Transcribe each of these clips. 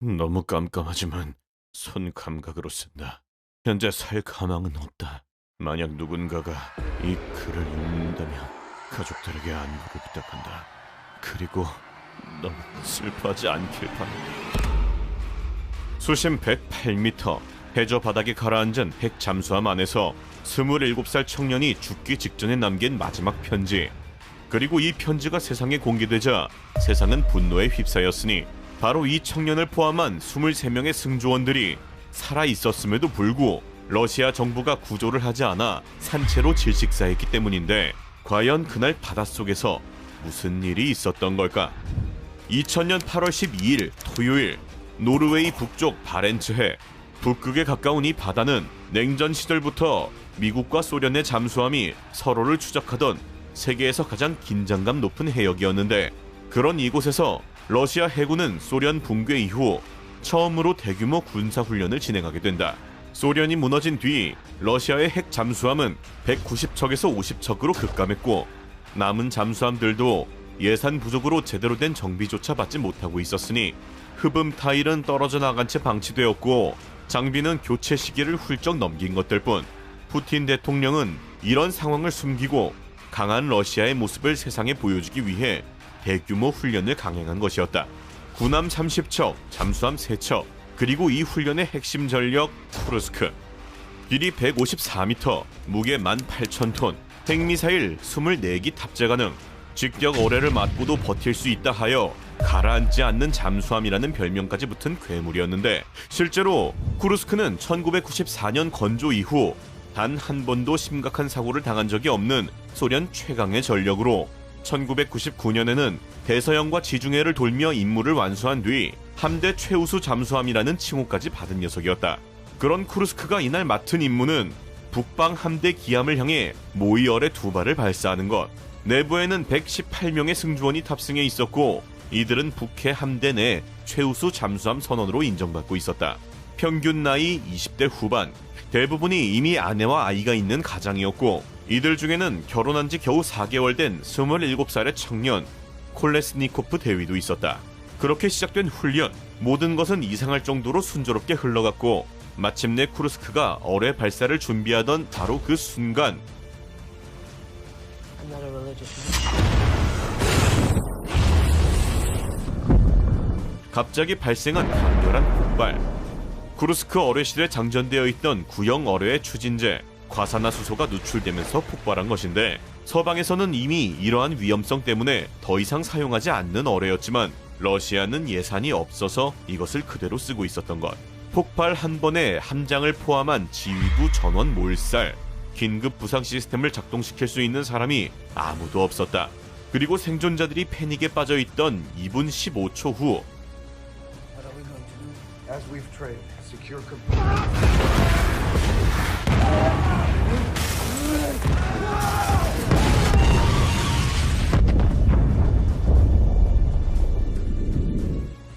너무 깜깜하지만 손 감각으로 쓴다. 현재 살 가망은 없다. 만약 누군가가 이 글을 읽는다면 가족들에게 안부를 부탁한다. 그리고 너무 슬퍼하지 않길 바란다. 수심 108m, 해저 바닥에 가라앉은 핵 잠수함 안에서 27살 청년이 죽기 직전에 남긴 마지막 편지. 그리고 이 편지가 세상에 공개되자 세상은 분노에 휩싸였으니 바로 이 청년을 포함한 23명의 승조원들이 살아있었음에도 불구하고 러시아 정부가 구조를 하지 않아 산채로 질식사했기 때문인데, 과연 그날 바닷속에서 무슨 일이 있었던 걸까? 2000년 8월 12일 토요일, 노르웨이 북쪽 바렌츠해 북극에 가까운 이 바다는 냉전 시절부터 미국과 소련의 잠수함이 서로를 추적하던 세계에서 가장 긴장감 높은 해역이었는데, 그런 이곳에서 러시아 해군은 소련 붕괴 이후 처음으로 대규모 군사훈련을 진행하게 된다. 소련이 무너진 뒤 러시아의 핵 잠수함은 190척에서 50척으로 급감했고, 남은 잠수함들도 예산 부족으로 제대로 된 정비조차 받지 못하고 있었으니 흡음 타일은 떨어져 나간 채 방치되었고, 장비는 교체 시기를 훌쩍 넘긴 것들 뿐. 푸틴 대통령은 이런 상황을 숨기고 강한 러시아의 모습을 세상에 보여주기 위해 대규모 훈련을 강행한 것이었다. 군함 30척, 잠수함 3척, 그리고 이 훈련의 핵심 전력 쿠르스크. 길이 154m, 무게 18,000톤, 핵미사일 24기 탑재 가능, 직격 어뢰를 맞고도 버틸 수 있다 하여 가라앉지 않는 잠수함이라는 별명까지 붙은 괴물이었는데, 실제로 쿠르스크는 1994년 건조 이후 단 한 번도 심각한 사고를 당한 적이 없는 소련 최강의 전력으로 1999년에는 대서양과 지중해를 돌며 임무를 완수한 뒤 함대 최우수 잠수함이라는 칭호까지 받은 녀석이었다. 그런 쿠르스크가 이날 맡은 임무는 북방 함대 기함을 향해 모이어뢰 2발을 발사하는 것. 내부에는 118명의 승조원이 탑승해 있었고, 이들은 북해 함대 내 최우수 잠수함 선원으로 인정받고 있었다. 평균 나이 20대 후반, 대부분이 이미 아내와 아이가 있는 가장이었고, 이들 중에는 결혼한 지 겨우 4개월 된 27살의 청년 콜레스니코프 대위도 있었다. 그렇게 시작된 훈련, 모든 것은 이상할 정도로 순조롭게 흘러갔고, 마침내 쿠르스크가 어뢰 발사를 준비하던 바로 그 순간, 갑자기 발생한 강렬한 폭발. 쿠르스크 어뢰실에 장전되어 있던 구형 어뢰의 추진제 과산화수소가 누출되면서 폭발한 것인데, 서방에서는 이미 이러한 위험성 때문에 더 이상 사용하지 않는 어뢰였지만 러시아는 예산이 없어서 이것을 그대로 쓰고 있었던 것. 폭발 한 번에 함장을 포함한 지휘부 전원 몰살, 긴급 부상 시스템을 작동시킬 수 있는 사람이 아무도 없었다. 그리고 생존자들이 패닉에 빠져있던 2분 15초 후,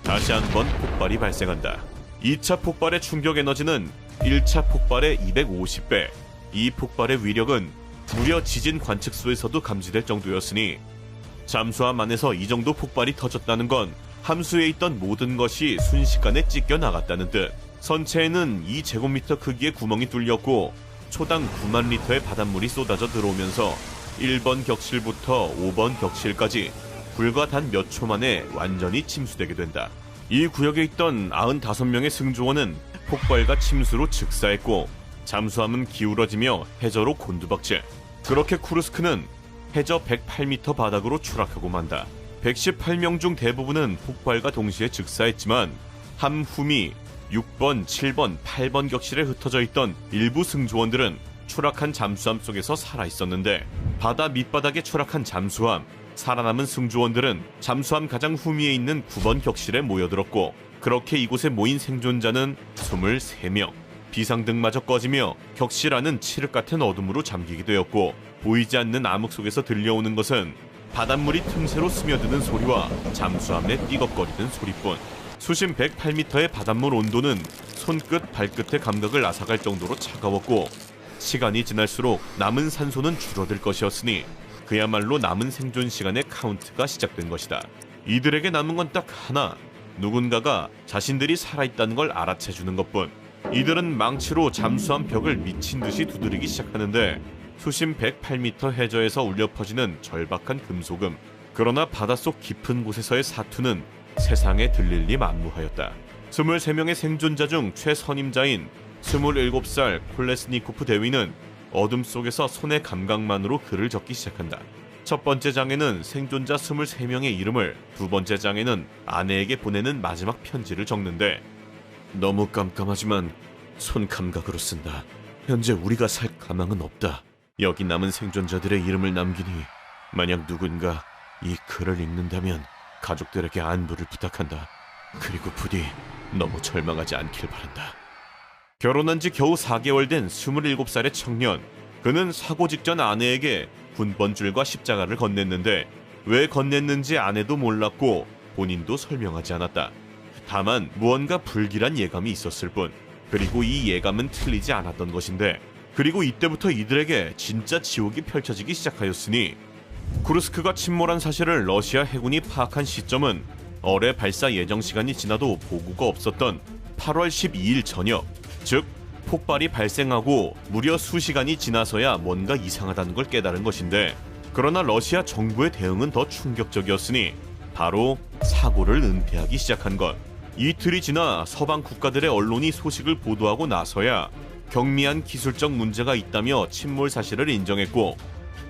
다시 한번 폭발이 발생한다. 2차 폭발의 충격 에너지는 1차 폭발의 250배. 이 폭발의 위력은 무려 지진 관측소에서도 감지될 정도였으니, 잠수함 안에서 이 정도 폭발이 터졌다는 건 함수에 있던 모든 것이 순식간에 찢겨 나갔다는 뜻. 선체에는 2제곱미터 크기의 구멍이 뚫렸고 초당 9만 리터의 바닷물이 쏟아져 들어오면서 1번 격실부터 5번 격실까지 불과 단 몇 초 만에 완전히 침수되게 된다. 이 구역에 있던 95명의 승조원은 폭발과 침수로 즉사했고, 잠수함은 기울어지며 해저로 곤두박질. 그렇게 쿠르스크는 해저 108m 바닥으로 추락하고 만다. 118명 중 대부분은 폭발과 동시에 즉사했지만 함 후미 6번, 7번, 8번 격실에 흩어져 있던 일부 승조원들은 추락한 잠수함 속에서 살아있었는데, 바다 밑바닥에 추락한 잠수함, 살아남은 승조원들은 잠수함 가장 후미에 있는 9번 격실에 모여들었고, 그렇게 이곳에 모인 생존자는 23명. 비상등마저 꺼지며 격실 안은 칠흑 같은 어둠으로 잠기게 되었고, 보이지 않는 암흑 속에서 들려오는 것은 바닷물이 틈새로 스며드는 소리와 잠수함 내 삐걱거리는 소리뿐. 수심 108m의 바닷물 온도는 손끝 발끝의 감각을 앗아갈 정도로 차가웠고, 시간이 지날수록 남은 산소는 줄어들 것이었으니 그야말로 남은 생존 시간의 카운트가 시작된 것이다. 이들에게 남은 건 딱 하나, 누군가가 자신들이 살아있다는 걸 알아채주는 것뿐. 이들은 망치로 잠수함 벽을 미친 듯이 두드리기 시작하는데 수심 108m 해저에서 울려 퍼지는 절박한 금소금. 그러나 바닷속 깊은 곳에서의 사투는 세상에 들릴 리 만무하였다. 23명의 생존자 중 최선임자인 27살 콜레스니코프 대위는 어둠 속에서 손의 감각만으로 글을 적기 시작한다. 첫 번째 장에는 생존자 23명의 이름을, 두 번째 장에는 아내에게 보내는 마지막 편지를 적는데 너무 깜깜하지만 손 감각으로 쓴다. 현재 우리가 살 가망은 없다. 여기 남은 생존자들의 이름을 남기니 만약 누군가 이 글을 읽는다면 가족들에게 안부를 부탁한다. 그리고 부디 너무 절망하지 않길 바란다. 결혼한 지 겨우 4개월 된 27살의 청년. 그는 사고 직전 아내에게 군번줄과 십자가를 건넸는데 왜 건넸는지 아내도 몰랐고 본인도 설명하지 않았다. 다만 무언가 불길한 예감이 있었을 뿐. 그리고 이 예감은 틀리지 않았던 것인데, 그리고 이때부터 이들에게 진짜 지옥이 펼쳐지기 시작하였으니 쿠르스크가 침몰한 사실을 러시아 해군이 파악한 시점은 어뢰 발사 예정 시간이 지나도 보고가 없었던 8월 12일 저녁, 즉 폭발이 발생하고 무려 수시간이 지나서야 뭔가 이상하다는 걸 깨달은 것인데, 그러나 러시아 정부의 대응은 더 충격적이었으니 바로 사고를 은폐하기 시작한 것. 이틀이 지나 서방 국가들의 언론이 소식을 보도하고 나서야 경미한 기술적 문제가 있다며 침몰 사실을 인정했고,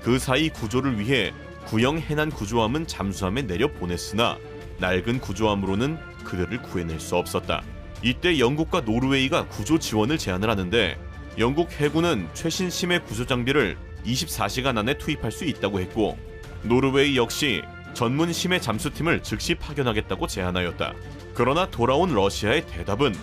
그 사이 구조를 위해 구형 해난 구조함은 잠수함에 내려 보냈으나 낡은 구조함으로는 그들을 구해낼 수 없었다. 이때 영국과 노르웨이가 구조 지원을 제안을 하는데 영국 해군은 최신 심해 구조 장비를 24시간 안에 투입할 수 있다고 했고, 노르웨이 역시 전문 심해 잠수팀을 즉시 파견하겠다고 제안하였다. 그러나 돌아온 러시아의 대답은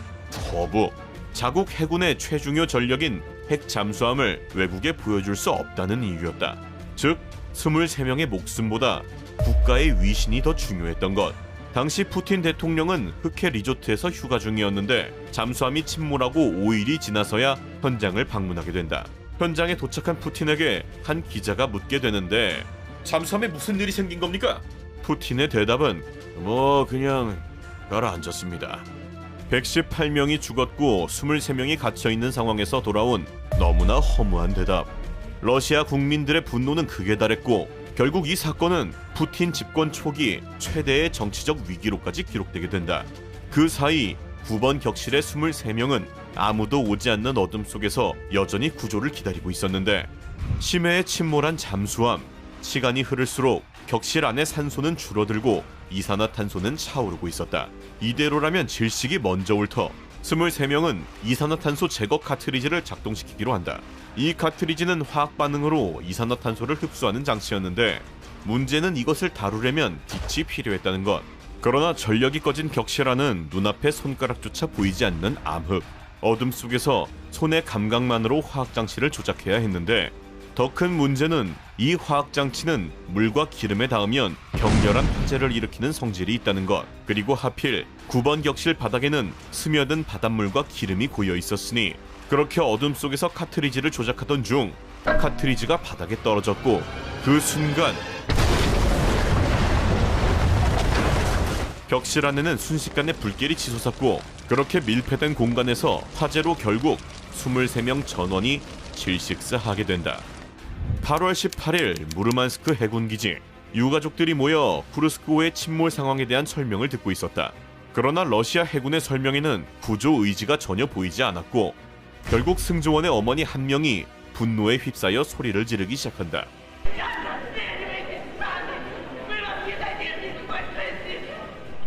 거부. 자국 해군의 최중요 전력인 핵 잠수함을 외국에 보여줄 수 없다는 이유였다. 즉 23명의 목숨보다 국가의 위신이 더 중요했던 것. 당시 푸틴 대통령은 흑해 리조트에서 휴가 중이었는데 잠수함이 침몰하고 5일이 지나서야 현장을 방문하게 된다. 현장에 도착한 푸틴에게 한 기자가 묻게 되는데 잠수함에 무슨 일이 생긴 겁니까? 푸틴의 대답은 그냥 가라앉았습니다. 118명이 죽었고 23명이 갇혀있는 상황에서 돌아온 너무나 허무한 대답. 러시아 국민들의 분노는 극에 달했고 결국 이 사건은 푸틴 집권 초기 최대의 정치적 위기로까지 기록되게 된다. 그 사이 9번 격실의 23명은 아무도 오지 않는 어둠 속에서 여전히 구조를 기다리고 있었는데 심해에 침몰한 잠수함. 시간이 흐를수록 격실 안의 산소는 줄어들고 이산화탄소는 차오르고 있었다. 이대로라면 질식이 먼저 올 터 23명은 이산화탄소 제거 카트리지를 작동시키기로 한다. 이 카트리지는 화학 반응으로 이산화탄소를 흡수하는 장치였는데 문제는 이것을 다루려면 빛이 필요했다는 것. 그러나 전력이 꺼진 격실 안은 눈앞에 손가락조차 보이지 않는 암흑. 어둠 속에서 손의 감각만으로 화학 장치를 조작해야 했는데 더 큰 문제는 이 화학 장치는 물과 기름에 닿으면 격렬한 화재를 일으키는 성질이 있다는 것. 그리고 하필 9번 격실 바닥에는 스며든 바닷물과 기름이 고여 있었으니 그렇게 어둠 속에서 카트리지를 조작하던 중 카트리지가 바닥에 떨어졌고 그 순간 격실 안에는 순식간에 불길이 치솟았고 그렇게 밀폐된 공간에서 화재로 결국 23명 전원이 질식사하게 된다. 8월 18일 무르만스크 해군기지. 유가족들이 모여 쿠르스크호의 침몰 상황에 대한 설명을 듣고 있었다. 그러나 러시아 해군의 설명에는 구조 의지가 전혀 보이지 않았고 결국 승조원의 어머니 한 명이 분노에 휩싸여 소리를 지르기 시작한다.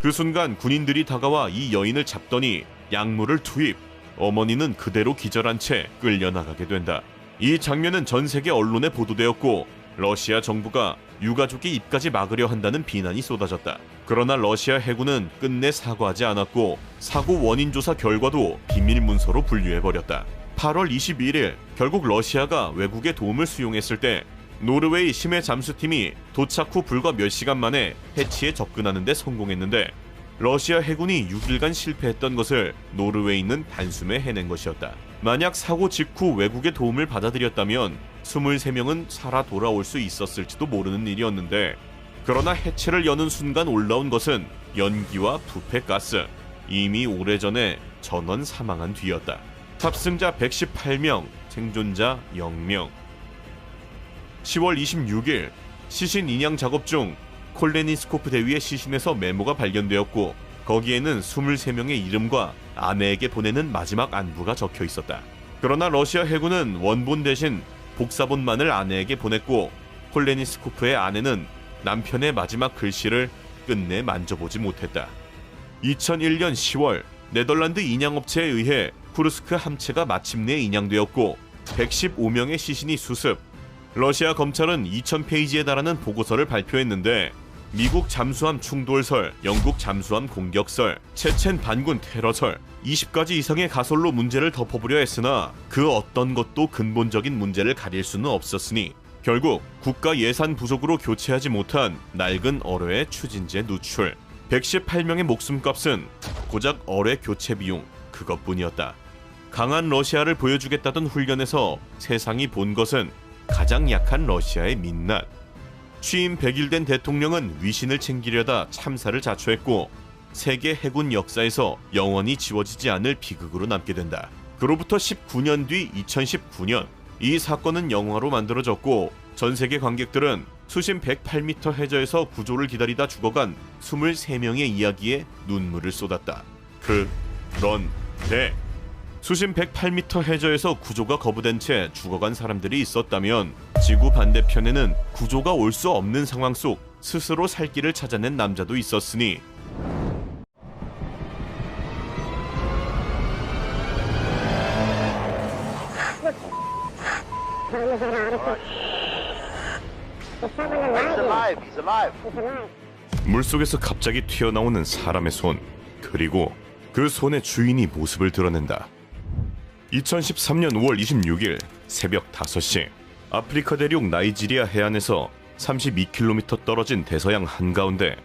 그 순간 군인들이 다가와 이 여인을 잡더니 약물을 투입. 어머니는 그대로 기절한 채 끌려나가게 된다. 이 장면은 전 세계 언론에 보도되었고 러시아 정부가 유가족의 입까지 막으려 한다는 비난이 쏟아졌다. 그러나 러시아 해군은 끝내 사과하지 않았고 사고 원인 조사 결과도 비밀 문서로 분류해버렸다. 8월 21일 결국 러시아가 외국의 도움을 수용했을 때 노르웨이 심해 잠수팀이 도착 후 불과 몇 시간 만에 해치에 접근하는 데 성공했는데 러시아 해군이 6일간 실패했던 것을 노르웨이는 단숨에 해낸 것이었다. 만약 사고 직후 외국의 도움을 받아들였다면 23명은 살아 돌아올 수 있었을지도 모르는 일이었는데 그러나 해체를 여는 순간 올라온 것은 연기와 부패가스, 이미 오래전에 전원 사망한 뒤였다. 탑승자 118명, 생존자 0명. 10월 26일 시신 인양 작업 중 콜레니스코프 대위의 시신에서 메모가 발견되었고 거기에는 23명의 이름과 아내에게 보내는 마지막 안부가 적혀 있었다. 그러나 러시아 해군은 원본 대신 복사본만을 아내에게 보냈고 콜레니스코프의 아내는 남편의 마지막 글씨를 끝내 만져보지 못했다. 2001년 10월 네덜란드 인양업체에 의해 쿠르스크 함체가 마침내 인양되었고 115명의 시신이 수습. 러시아 검찰은 2000페이지에 달하는 보고서를 발표했는데 미국 잠수함 충돌설, 영국 잠수함 공격설, 체첸 반군 테러설, 20가지 이상의 가설로 문제를 덮어보려 했으나 그 어떤 것도 근본적인 문제를 가릴 수는 없었으니 결국 국가 예산 부족으로 교체하지 못한 낡은 어뢰의 추진제 누출, 118명의 목숨값은 고작 어뢰 교체 비용 그것뿐이었다. 강한 러시아를 보여주겠다던 훈련에서 세상이 본 것은 가장 약한 러시아의 민낯. 취임 100일 된 대통령은 위신을 챙기려다 참사를 자초했고 세계 해군 역사에서 영원히 지워지지 않을 비극으로 남게 된다. 그로부터 19년 뒤 2019년 이 사건은 영화로 만들어졌고 전 세계 관객들은 수심 108m 해저에서 구조를 기다리다 죽어간 23명의 이야기에 눈물을 쏟았다. 그런데 수심 108m 해저에서 구조가 거부된 채 죽어간 사람들이 있었다면 지구 반대편에는 구조가 올 수 없는 상황 속 스스로 살 길을 찾아낸 남자도 있었으니 물속에서 갑자기 튀어나오는 사람의 손, 그리고 그 손의 주인이 모습을 드러낸다. 2013년 5월 26일 새벽 5시 아프리카 대륙 나이지리아 해안에서 32km 떨어진 대서양 한가운데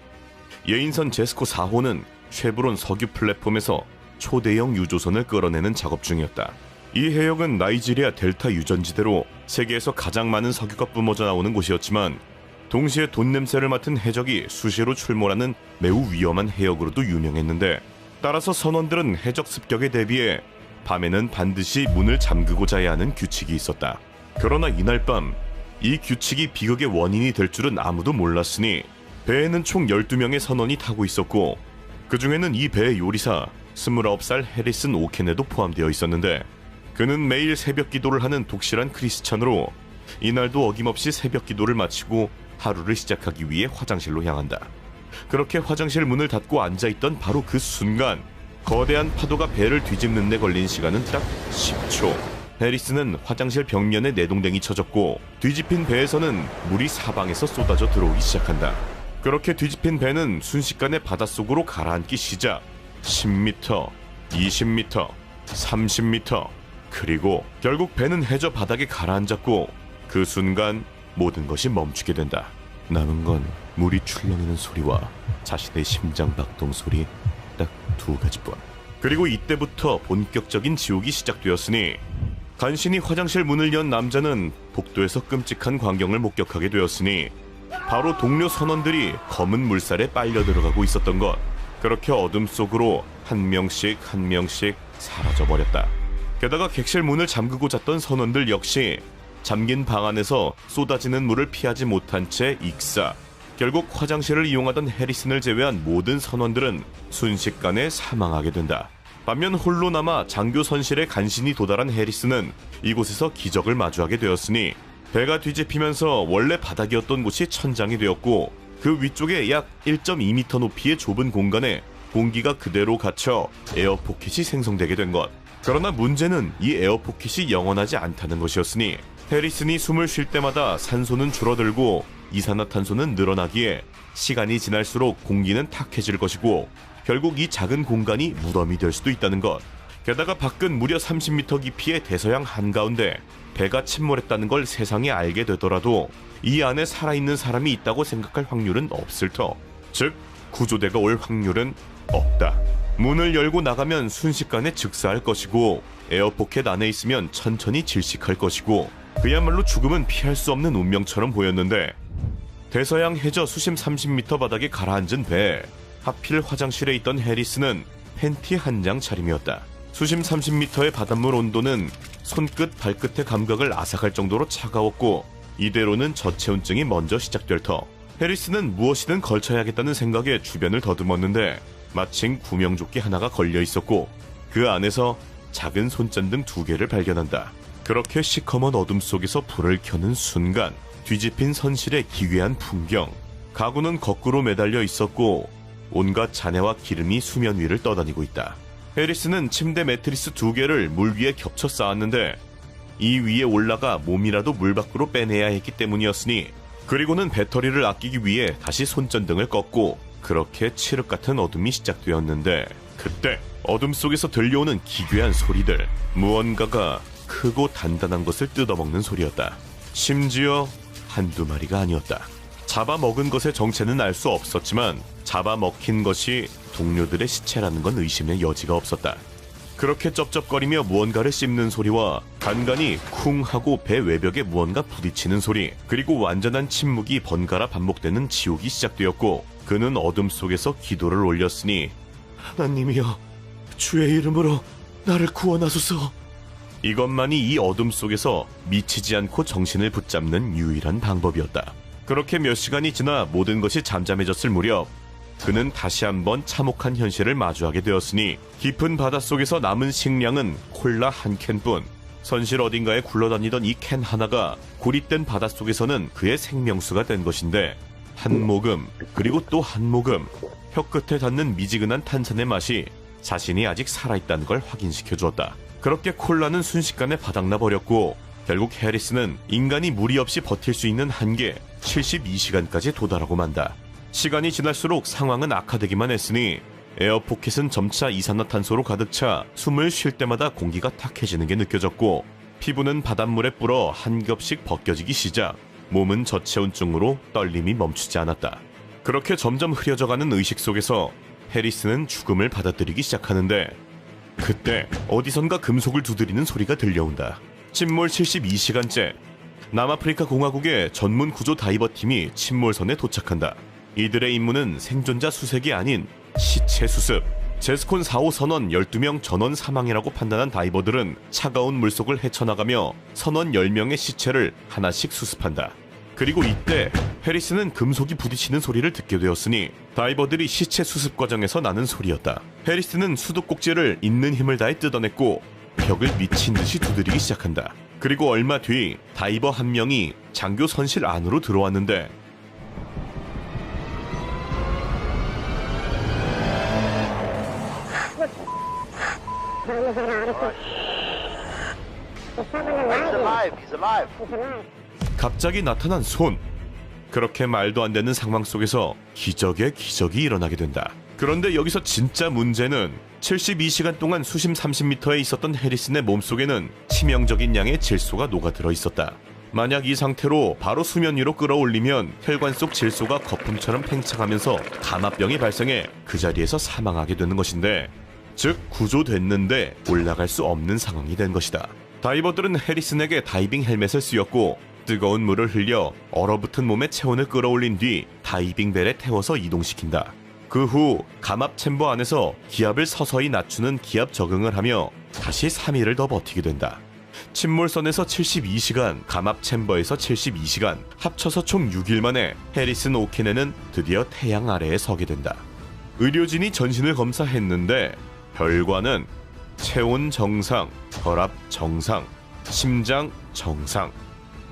예인선 제스코 4호는 쉐브론 석유 플랫폼에서 초대형 유조선을 끌어내는 작업 중이었다. 이 해역은 나이지리아 델타 유전지대로 세계에서 가장 많은 석유가 뿜어져 나오는 곳이었지만 동시에 돈 냄새를 맡은 해적이 수시로 출몰하는 매우 위험한 해역으로도 유명했는데 따라서 선원들은 해적 습격에 대비해 밤에는 반드시 문을 잠그고 자야 하는 규칙이 있었다. 그러나 이날 밤 이 규칙이 비극의 원인이 될 줄은 아무도 몰랐으니 배에는 총 12명의 선원이 타고 있었고 그 중에는 이 배의 요리사 29살 해리슨 오켄에도 포함되어 있었는데 그는 매일 새벽 기도를 하는 독실한 크리스찬으로 이날도 어김없이 새벽 기도를 마치고 하루를 시작하기 위해 화장실로 향한다. 그렇게 화장실 문을 닫고 앉아있던 바로 그 순간 거대한 파도가 배를 뒤집는 데 걸린 시간은 딱 10초. 해리스는 화장실 벽면에 내동댕이 쳐졌고 뒤집힌 배에서는 물이 사방에서 쏟아져 들어오기 시작한다. 그렇게 뒤집힌 배는 순식간에 바닷속으로 가라앉기 시작. 10m, 20m, 30m, 그리고 결국 배는 해저 바닥에 가라앉았고 그 순간 모든 것이 멈추게 된다. 남은 건 물이 출렁이는 소리와 자신의 심장 박동 소리 딱 2가지뿐. 그리고 이때부터 본격적인 지옥이 시작되었으니 간신히 화장실 문을 연 남자는 복도에서 끔찍한 광경을 목격하게 되었으니 바로 동료 선원들이 검은 물살에 빨려 들어가고 있었던 것. 그렇게 어둠 속으로 한 명씩 사라져버렸다. 게다가 객실 문을 잠그고 잤던 선원들 역시 잠긴 방 안에서 쏟아지는 물을 피하지 못한 채 익사. 결국 화장실을 이용하던 해리슨을 제외한 모든 선원들은 순식간에 사망하게 된다. 반면 홀로 남아 장교선실에 간신히 도달한 해리슨은 이곳에서 기적을 마주하게 되었으니 배가 뒤집히면서 원래 바닥이었던 곳이 천장이 되었고 그 위쪽에 약 1.2m 높이의 좁은 공간에 공기가 그대로 갇혀 에어포켓이 생성되게 된 것. 그러나 문제는 이 에어포켓이 영원하지 않다는 것이었으니 해리슨이 숨을 쉴 때마다 산소는 줄어들고 이산화탄소는 늘어나기에 시간이 지날수록 공기는 탁해질 것이고 결국 이 작은 공간이 무덤이 될 수도 있다는 것. 게다가 밖은 무려 30m 깊이의 대서양 한가운데 배가 침몰했다는 걸 세상에 알게 되더라도 이 안에 살아있는 사람이 있다고 생각할 확률은 없을 터. 즉 구조대가 올 확률은 없다. 문을 열고 나가면 순식간에 즉사할 것이고 에어포켓 안에 있으면 천천히 질식할 것이고 그야말로 죽음은 피할 수 없는 운명처럼 보였는데 대서양 해저 수심 30m 바닥에 가라앉은 배. 하필 화장실에 있던 해리스는 팬티 한 장 차림이었다. 수심 30m의 바닷물 온도는 손끝 발끝의 감각을 앗아갈 정도로 차가웠고 이대로는 저체온증이 먼저 시작될 터 해리스는 무엇이든 걸쳐야겠다는 생각에 주변을 더듬었는데 마침 구명조끼 하나가 걸려 있었고 그 안에서 작은 손전등 2개를 발견한다. 그렇게 시커먼 어둠 속에서 불을 켜는 순간 뒤집힌 선실의 기괴한 풍경. 가구는 거꾸로 매달려 있었고 온갖 잔해와 기름이 수면 위를 떠다니고 있다. 해리스는 침대 매트리스 2개를 물 위에 겹쳐 쌓았는데 이 위에 올라가 몸이라도 물 밖으로 빼내야 했기 때문이었으니 그리고는 배터리를 아끼기 위해 다시 손전등을 껐고 그렇게 칠흑 같은 어둠이 시작되었는데 그때 어둠 속에서 들려오는 기괴한 소리들. 무언가가 크고 단단한 것을 뜯어먹는 소리였다. 심지어 한두 마리가 아니었다. 잡아먹은 것의 정체는 알 수 없었지만 잡아먹힌 것이 동료들의 시체라는 건 의심의 여지가 없었다. 그렇게 쩝쩝거리며 무언가를 씹는 소리와 간간히 쿵 하고 배 외벽에 무언가 부딪히는 소리, 그리고 완전한 침묵이 번갈아 반복되는 지옥이 시작되었고 그는 어둠 속에서 기도를 올렸으니 하나님이여, 주의 이름으로 나를 구원하소서. 이것만이 이 어둠 속에서 미치지 않고 정신을 붙잡는 유일한 방법이었다. 그렇게 몇 시간이 지나 모든 것이 잠잠해졌을 무렵 그는 다시 한번 참혹한 현실을 마주하게 되었으니 깊은 바닷속에서 남은 식량은 콜라 한 캔뿐. 선실 어딘가에 굴러다니던 이 캔 하나가 고립된 바닷속에서는 그의 생명수가 된 것인데 한 모금 그리고 또 한 모금 혀끝에 닿는 미지근한 탄산의 맛이 자신이 아직 살아있다는 걸 확인시켜 주었다. 그렇게 콜라는 순식간에 바닥나 버렸고 결국 해리스는 인간이 무리 없이 버틸 수 있는 한계 72시간까지 도달하고 만다. 시간이 지날수록 상황은 악화되기만 했으니 에어포켓은 점차 이산화탄소로 가득 차 숨을 쉴 때마다 공기가 탁해지는 게 느껴졌고 피부는 바닷물에 불어 한 겹씩 벗겨지기 시작. 몸은 저체온증으로 떨림이 멈추지 않았다. 그렇게 점점 흐려져가는 의식 속에서 해리스는 죽음을 받아들이기 시작하는데 그때 어디선가 금속을 두드리는 소리가 들려온다. 침몰 72시간째 남아프리카 공화국의 전문 구조 다이버 팀이 침몰선에 도착한다. 이들의 임무는 생존자 수색이 아닌 시체 수습. 제스콘 4호 선원 12명 전원 사망이라고 판단한 다이버들은 차가운 물속을 헤쳐나가며 선원 10명의 시체를 하나씩 수습한다. 그리고 이때 해리스는 금속이 부딪히는 소리를 듣게 되었으니 다이버들이 시체 수습 과정에서 나는 소리였다. 해리스는 수도꼭지를 있는 힘을 다해 뜯어냈고 벽을 미친 듯이 두드리기 시작한다. 그리고 얼마 뒤 다이버 한 명이 장교 선실 안으로 들어왔는데 갑자기 나타난 손. 그렇게 말도 안 되는 상황 속에서 기적의 기적이 일어나게 된다. 그런데 여기서 진짜 문제는 72시간 동안 수심 30m에 있었던 해리슨의 몸속에는 치명적인 양의 질소가 녹아들어 있었다. 만약 이 상태로 바로 수면 위로 끌어올리면 혈관 속 질소가 거품처럼 팽창하면서 감압병이 발생해 그 자리에서 사망하게 되는 것인데, 즉 구조됐는데 올라갈 수 없는 상황이 된 것이다. 다이버들은 해리슨에게 다이빙 헬멧을 씌웠고 뜨거운 물을 흘려 얼어붙은 몸에 체온을 끌어올린 뒤 다이빙 벨에 태워서 이동시킨다. 그 후 감압 챔버 안에서 기압을 서서히 낮추는 기압 적응을 하며 다시 3일을 더 버티게 된다. 침몰선에서 72시간, 감압 챔버에서 72시간, 합쳐서 총 6일 만에 해리슨 오키네는 드디어 태양 아래에 서게 된다. 의료진이 전신을 검사했는데 결과는 체온 정상, 혈압 정상, 심장 정상,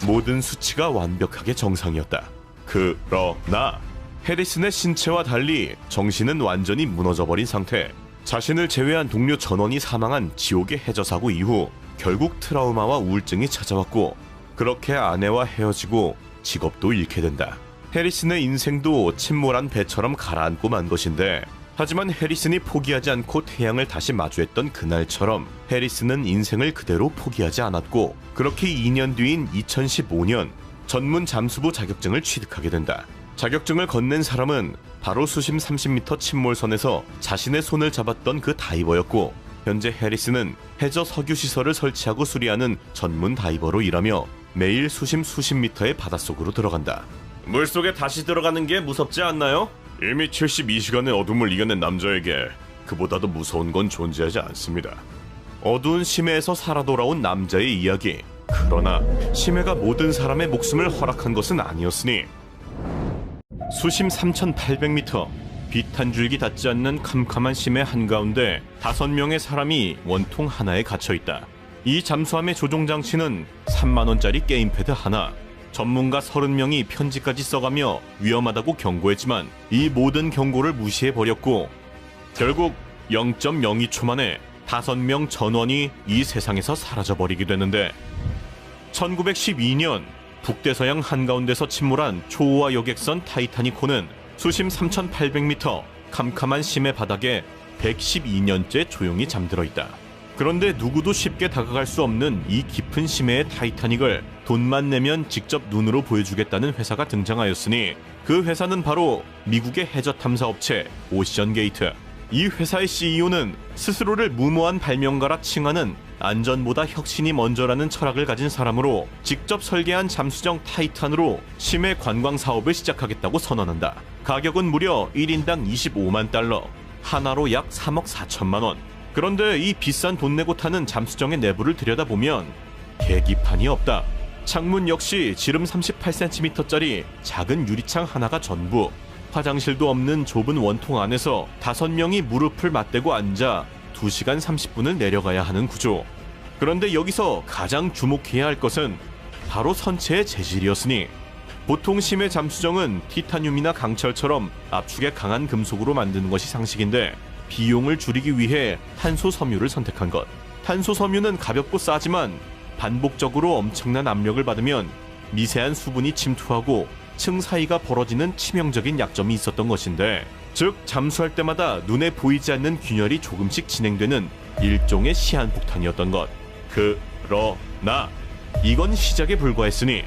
모든 수치가 완벽하게 정상이었다. 그러나 해리슨의 신체와 달리 정신은 완전히 무너져버린 상태. 자신을 제외한 동료 전원이 사망한 지옥의 해저 사고 이후 결국 트라우마와 우울증이 찾아왔고 그렇게 아내와 헤어지고 직업도 잃게 된다. 해리슨의 인생도 침몰한 배처럼 가라앉고 만 것인데, 하지만 해리슨이 포기하지 않고 태양을 다시 마주했던 그날처럼 해리슨은 인생을 그대로 포기하지 않았고 그렇게 2년 뒤인 2015년 전문 잠수부 자격증을 취득하게 된다. 자격증을 건넨 사람은 바로 수심 30m 침몰선에서 자신의 손을 잡았던 그 다이버였고, 현재 해리슨은 해저 석유시설을 설치하고 수리하는 전문 다이버로 일하며 매일 수심 수십 미터의 바닷속으로 들어간다. 물속에 다시 들어가는 게 무섭지 않나요? 이미 72시간의 어둠을 이겨낸 남자에게 그보다도 무서운 건 존재하지 않습니다. 어두운 심해에서 살아 돌아온 남자의 이야기. 그러나 심해가 모든 사람의 목숨을 허락한 것은 아니었으니 수심 3,800m, 빛 한 줄기 닿지 않는 캄캄한 심해 한가운데 5명의 사람이 원통 하나에 갇혀있다. 이 잠수함의 조종장치는 3만원짜리 게임패드 하나, 전문가 30명이 편지까지 써가며 위험하다고 경고했지만 이 모든 경고를 무시해버렸고 결국 0.02초 만에 5명 전원이 이 세상에서 사라져버리게 되는데 1912년 북대서양 한가운데서 침몰한 초호화 여객선 타이타닉호는 수심 3,800m 캄캄한 심해 바닥에 112년째 조용히 잠들어 있다. 그런데 누구도 쉽게 다가갈 수 없는 이 깊은 심해의 타이타닉을 돈만 내면 직접 눈으로 보여주겠다는 회사가 등장하였으니 그 회사는 바로 미국의 해저 탐사 업체 오션게이트. 이 회사의 CEO는 스스로를 무모한 발명가라 칭하는 안전보다 혁신이 먼저라는 철학을 가진 사람으로 직접 설계한 잠수정 타이탄으로 심해 관광 사업을 시작하겠다고 선언한다. 가격은 무려 1인당 25만 달러, 하나로 약 3억 4천만 원. 그런데 이 비싼 돈 내고 타는 잠수정의 내부를 들여다보면 계기판이 없다. 창문 역시 지름 38cm짜리 작은 유리창 하나가 전부. 화장실도 없는 좁은 원통 안에서 5명이 무릎을 맞대고 앉아 2시간 30분을 내려가야 하는 구조. 그런데 여기서 가장 주목해야 할 것은 바로 선체의 재질이었으니 보통 심해 잠수정은 티타늄이나 강철처럼 압축에 강한 금속으로 만드는 것이 상식인데 비용을 줄이기 위해 탄소 섬유를 선택한 것. 탄소 섬유는 가볍고 싸지만 반복적으로 엄청난 압력을 받으면 미세한 수분이 침투하고 층 사이가 벌어지는 치명적인 약점이 있었던 것인데, 즉 잠수할 때마다 눈에 보이지 않는 균열이 조금씩 진행되는 일종의 시한폭탄이었던 것. 그러나 이건 시작에 불과했으니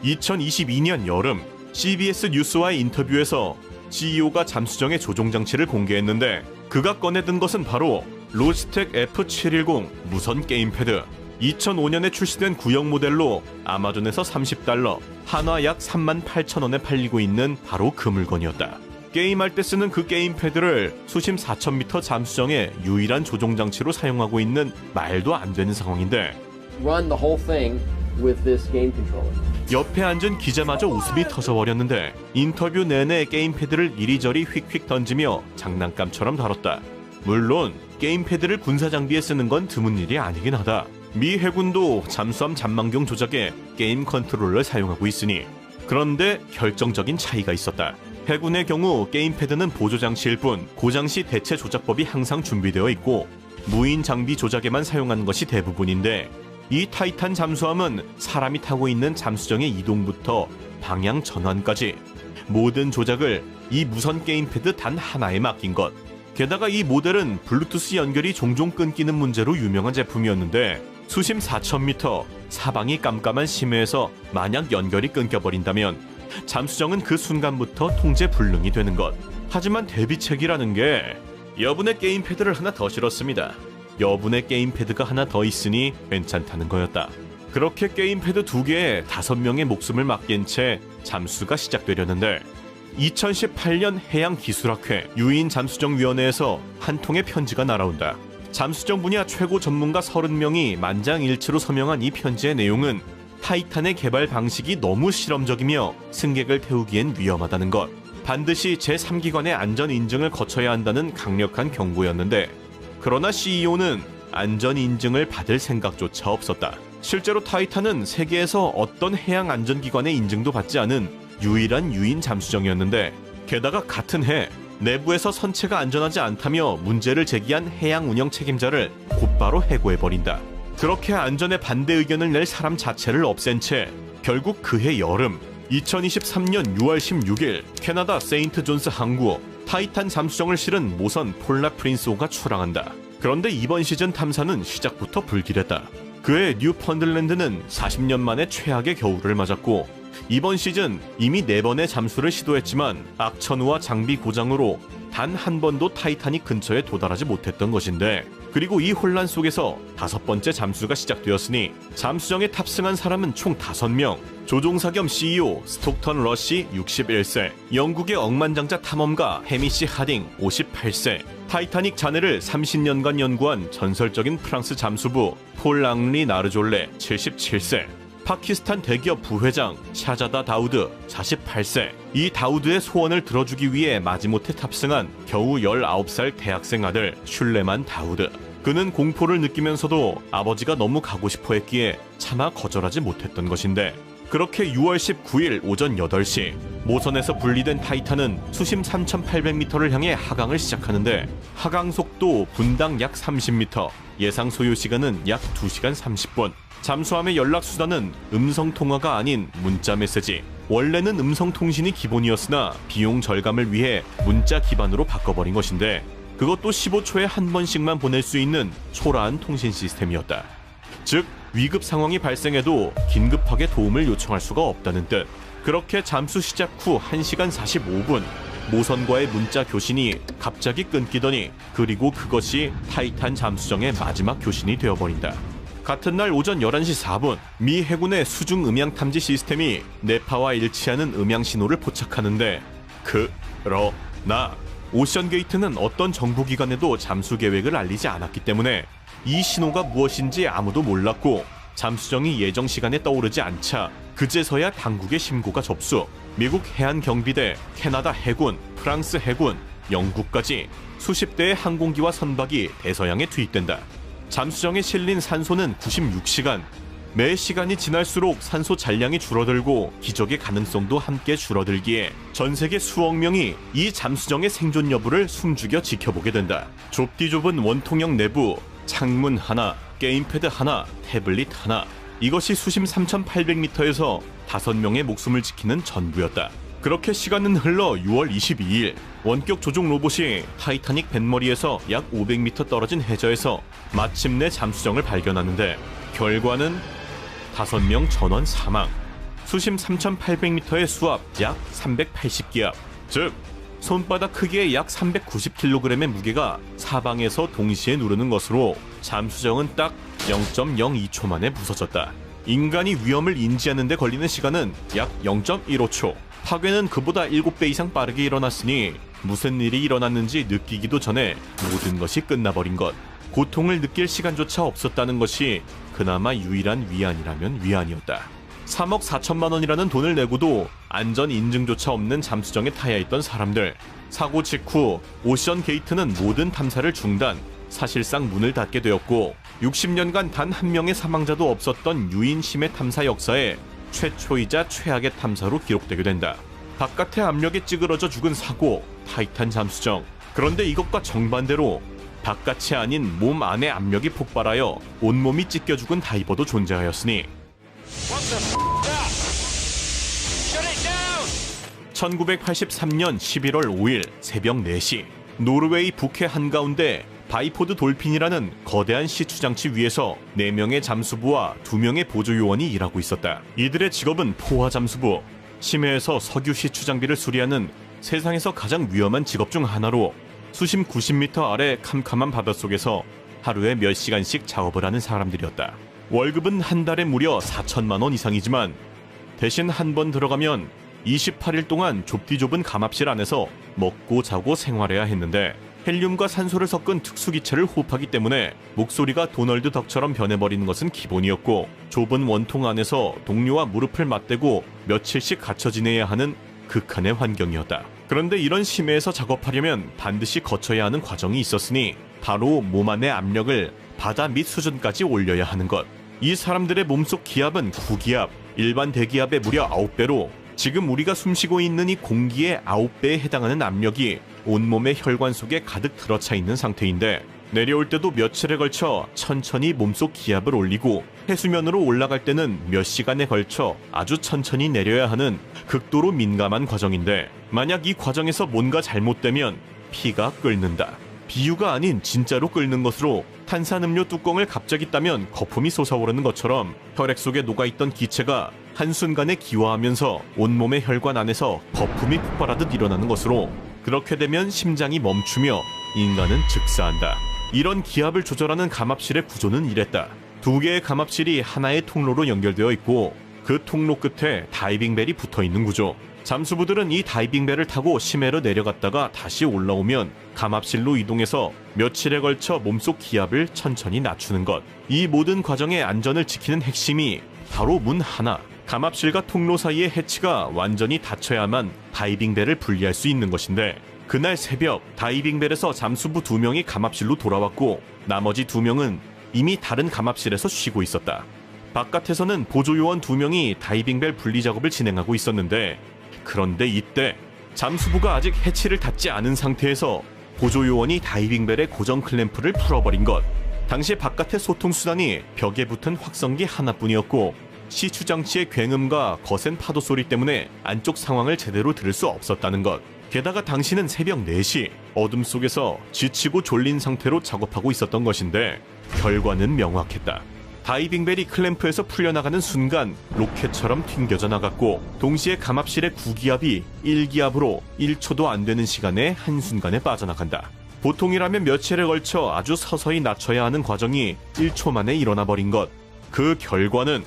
2022년 여름 CBS 뉴스와의 인터뷰에서 CEO가 잠수정의 조종장치를 공개했는데 그가 꺼내든 것은 바로 로지텍 F710 무선 게임패드. 2005년에 출시된 구형 모델로 아마존에서 30달러, 한화 약 38,000원에 팔리고 있는 바로 그 물건이었다. 게임할 때 쓰는 그 게임패드를 수심 4,000m 잠수정의 유일한 조종장치로 사용하고 있는 말도 안 되는 상황인데 Run the whole thing with this game controller. 옆에 앉은 기자마저 웃음이 터져버렸는데 인터뷰 내내 게임패드를 이리저리 휙휙 던지며 장난감처럼 다뤘다. 물론 게임패드를 군사장비에 쓰는 건 드문 일이 아니긴 하다. 미 해군도 잠수함 잠망경 조작에 게임 컨트롤러를 사용하고 있으니. 그런데 결정적인 차이가 있었다. 해군의 경우 게임패드는 보조장치일 뿐 고장시 대체 조작법이 항상 준비되어 있고 무인 장비 조작에만 사용하는 것이 대부분인데 이 타이탄 잠수함은 사람이 타고 있는 잠수정의 이동부터 방향 전환까지 모든 조작을 이 무선 게임패드 단 하나에 맡긴 것. 게다가 이 모델은 블루투스 연결이 종종 끊기는 문제로 유명한 제품이었는데 수심 4,000m, 사방이 깜깜한 심해에서 만약 연결이 끊겨버린다면 잠수정은 그 순간부터 통제 불능이 되는 것. 하지만 대비책이라는 게 여분의 게임패드를 하나 더 실었습니다. 여분의 게임패드가 하나 더 있으니 괜찮다는 거였다. 그렇게 게임패드 2개에 5명의 목숨을 맡긴 채 잠수가 시작되려는데 2018년 해양기술학회 유인잠수정위원회에서 한 통의 편지가 날아온다. 잠수정 분야 최고 전문가 30명이 만장일치로 서명한 이 편지의 내용은 타이탄의 개발 방식이 너무 실험적이며 승객을 태우기엔 위험하다는 것, 반드시 제3기관의 안전 인증을 거쳐야 한다는 강력한 경고였는데 그러나 CEO는 안전 인증을 받을 생각조차 없었다. 실제로 타이탄은 세계에서 어떤 해양 안전기관의 인증도 받지 않은 유일한 유인 잠수정이었는데 게다가 같은 해 내부에서 선체가 안전하지 않다며 문제를 제기한 해양 운영 책임자를 곧바로 해고해버린다. 그렇게 안전에 반대 의견을 낼 사람 자체를 없앤 채 결국 그해 여름 2023년 6월 16일 캐나다 세인트 존스 항구 타이탄 잠수정을 실은 모선 폴라 프린스호가 출항한다. 그런데 이번 시즌 탐사는 시작부터 불길했다. 그해 뉴펀들랜드는 40년 만에 최악의 겨울을 맞았고 이번 시즌 이미 4번의 잠수를 시도했지만 악천후와 장비 고장으로 단 한 번도 타이타닉 근처에 도달하지 못했던 것인데 그리고 이 혼란 속에서 5번째 잠수가 시작되었으니 잠수정에 탑승한 사람은 총 5명, 조종사 겸 CEO 스톡턴 러시 61세, 영국의 억만장자 탐험가 해미시 하딩 58세, 타이타닉 잔해를 30년간 연구한 전설적인 프랑스 잠수부 폴 앙리 나르졸레 77세, 파키스탄 대기업 부회장 샤자다 다우드 48세. 이 다우드의 소원을 들어주기 위해 마지못해 탑승한 겨우 19살 대학생 아들 슐레만 다우드. 그는 공포를 느끼면서도 아버지가 너무 가고 싶어 했기에 차마 거절하지 못했던 것인데, 그렇게 6월 19일 오전 8시 모선에서 분리된 타이탄은 수심 3,800m를 향해 하강을 시작하는데, 하강 속도 분당 약 30m, 예상 소요 시간은 약 2시간 30분. 잠수함의 연락 수단은 음성 통화가 아닌 문자 메시지. 원래는 음성 통신이 기본이었으나 비용 절감을 위해 문자 기반으로 바꿔버린 것인데, 그것도 15초에 한 번씩만 보낼 수 있는 초라한 통신 시스템이었다. 즉, 위급 상황이 발생해도 긴급하게 도움을 요청할 수가 없다는 뜻. 그렇게 잠수 시작 후 1시간 45분, 모선과의 문자 교신이 갑자기 끊기더니, 그리고 그것이 타이탄 잠수정의 마지막 교신이 되어버린다. 같은 날 오전 11시 4분, 미 해군의 수중 음향 탐지 시스템이 네파와 일치하는 음향 신호를 포착하는데, 그러나 오션게이트는 어떤 정부기관에도 잠수 계획을 알리지 않았기 때문에 이 신호가 무엇인지 아무도 몰랐고, 잠수정이 예정 시간에 떠오르지 않자 그제서야 당국의 심고가 접수. 미국 해안경비대, 캐나다 해군, 프랑스 해군, 영국까지 수십 대의 항공기와 선박이 대서양에 투입된다. 잠수정에 실린 산소는 96시간. 매 시간이 지날수록 산소 잔량이 줄어들고 기적의 가능성도 함께 줄어들기에 전 세계 수억 명이 이 잠수정의 생존 여부를 숨죽여 지켜보게 된다. 좁디 좁은 원통형 내부, 창문 하나, 게임패드 하나, 태블릿 하나. 이것이 수심 3,800m에서 5명의 목숨을 지키는 전부였다. 그렇게 시간은 흘러 6월 22일, 원격 조종 로봇이 타이타닉 뱃머리에서 약 500m 떨어진 해저에서 마침내 잠수정을 발견하는데, 결과는 5명 전원 사망, 수심 3,800m의 수압 약 380기압, 즉 손바닥 크기의 약 390kg의 무게가 사방에서 동시에 누르는 것으로 잠수정은 딱 0.02초 만에 부서졌다. 인간이 위험을 인지하는 데 걸리는 시간은 약 0.15초. 파괴는 그보다 7배 이상 빠르게 일어났으니 무슨 일이 일어났는지 느끼기도 전에 모든 것이 끝나버린 것. 고통을 느낄 시간조차 없었다는 것이 그나마 유일한 위안이라면 위안이었다. 3억 4천만 원이라는 돈을 내고도 안전 인증조차 없는 잠수정에 타야 했던 사람들. 사고 직후 오션 게이트는 모든 탐사를 중단, 사실상 문을 닫게 되었고 60년간 단 한 명의 사망자도 없었던 유인 심해 탐사 역사에 최초이자 최악의 탐사로 기록되게 된다. 바깥의 압력에 찌그러져 죽은 사고, 타이탄 잠수정. 그런데 이것과 정반대로 바깥이 아닌 몸 안의 압력이 폭발하여 온몸이 찢겨 죽은 다이버도 존재하였으니 1983년 11월 5일 새벽 4시 노르웨이 북해 한가운데 바이포드 돌핀이라는 거대한 시추장치 위에서 4명의 잠수부와 2명의 보조요원이 일하고 있었다. 이들의 직업은 포화 잠수부, 심해에서 석유 시추 장비를 수리하는 세상에서 가장 위험한 직업 중 하나로 수심 90m 아래 캄캄한 바닷속에서 하루에 몇 시간씩 작업을 하는 사람들이었다. 월급은 한 달에 무려 4천만 원 이상이지만 대신 한 번 들어가면 28일 동안 좁디 좁은 감압실 안에서 먹고 자고 생활해야 했는데, 헬륨과 산소를 섞은 특수기체를 호흡하기 때문에 목소리가 도널드 덕처럼 변해버리는 것은 기본이었고, 좁은 원통 안에서 동료와 무릎을 맞대고 며칠씩 갇혀 지내야 하는 극한의 환경이었다. 그런데 이런 심해에서 작업하려면 반드시 거쳐야 하는 과정이 있었으니 바로 몸 안의 압력을 바다 밑 수준까지 올려야 하는 것. 이 사람들의 몸속 기압은 9기압, 일반 대기압의 무려 9배로 지금 우리가 숨쉬고 있는 이 공기의 9배에 해당하는 압력이 온몸의 혈관 속에 가득 들어차 있는 상태인데, 내려올 때도 며칠에 걸쳐 천천히 몸속 기압을 올리고 해수면으로 올라갈 때는 몇 시간에 걸쳐 아주 천천히 내려야 하는 극도로 민감한 과정인데, 만약 이 과정에서 뭔가 잘못되면 피가 끓는다. 비유가 아닌 진짜로 끓는 것으로 탄산음료 뚜껑을 갑자기 따면 거품이 솟아오르는 것처럼 혈액 속에 녹아있던 기체가 한순간에 기화하면서 온몸의 혈관 안에서 거품이 폭발하듯 일어나는 것으로, 그렇게 되면 심장이 멈추며 인간은 즉사한다. 이런 기압을 조절하는 감압실의 구조는 이랬다. 2개의 감압실이 하나의 통로로 연결되어 있고 그 통로 끝에 다이빙벨이 붙어있는 구조. 잠수부들은 이 다이빙벨을 타고 심해로 내려갔다가 다시 올라오면 감압실로 이동해서 며칠에 걸쳐 몸속 기압을 천천히 낮추는 것. 이 모든 과정의 안전을 지키는 핵심이 바로 문 하나. 감압실과 통로 사이의 해치가 완전히 닫혀야만 다이빙벨을 분리할 수 있는 것인데, 그날 새벽 다이빙벨에서 잠수부 2명이 감압실로 돌아왔고 나머지 2명은 이미 다른 감압실에서 쉬고 있었다. 바깥에서는 보조요원 2명이 다이빙벨 분리 작업을 진행하고 있었는데, 그런데 이때 잠수부가 아직 해치를 닫지 않은 상태에서 보조요원이 다이빙벨의 고정 클램프를 풀어버린 것. 당시 바깥의 소통수단이 벽에 붙은 확성기 하나뿐이었고 시추장치의 굉음과 거센 파도 소리 때문에 안쪽 상황을 제대로 들을 수 없었다는 것. 게다가 당시는 새벽 4시, 어둠 속에서 지치고 졸린 상태로 작업하고 있었던 것인데 결과는 명확했다. 다이빙벨이 클램프에서 풀려나가는 순간 로켓처럼 튕겨져 나갔고 동시에 감압실의 구기압이 1기압으로 1초도 안 되는 시간에 한순간에 빠져나간다. 보통이라면 며칠에 걸쳐 아주 서서히 낮춰야 하는 과정이 1초 만에 일어나 버린 것. 그 결과는